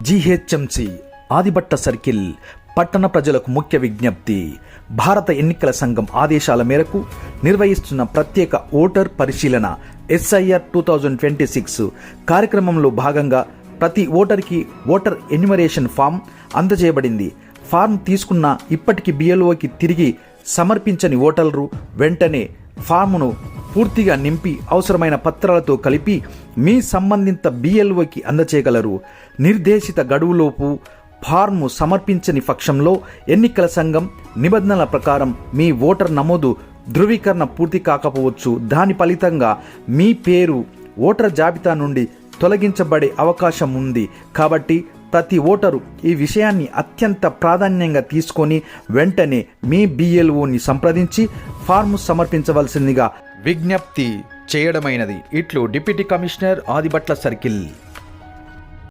GHMC ఆదిబట్ట circle పట్టణ ప్రజలకు ముఖ్య విజ్ఞప్తి. భారత ఎన్నికల సంఘం ఆదేశాల మేరకు నిర్వహిస్తున్న ప్రత్యేక ఓటర్ పరిశీలన SIR 2026 కార్యక్రమంలో భాగంగా ప్రతి ఓటర్కి ఓటర్ ఎన్యుమరేషన్ ఫామ్ అందజేయబడింది. ఫామ్ తీసుకున్న ఇప్పటికీ BLOకి తిరిగి సమర్పించని ఓటర్లు వెంటనే ఫామ్ను పూర్తిగా నింపి అవసరమైన పత్రాలతో కలిపి మీ సంబంధిత BLOకి అందచేయగలరు. నిర్దేశిత గడువులోపు ఫార్ము సమర్పించని పక్షంలో ఎన్నికల సంఘం నిబంధనల ప్రకారం మీ ఓటర్ నమోదు ధృవీకరణ పూర్తి కాకపోవచ్చు. దాని ఫలితంగా మీ పేరు ఓటర్ జాబితా నుండి తొలగించబడే అవకాశం ఉంది. కాబట్టి ప్రతి ఓటరు ఈ విషయాన్ని అత్యంత ప్రాధాన్యంగా తీసుకొని వెంటనే మీ BLOని సంప్రదించి ఫార్ము సమర్పించవలసిందిగా విజ్ఞప్తి చేయడమైనది. ఇట్లు డిప్యూటీ కమిషనర్ ఆదిబట్ల సర్కిల్.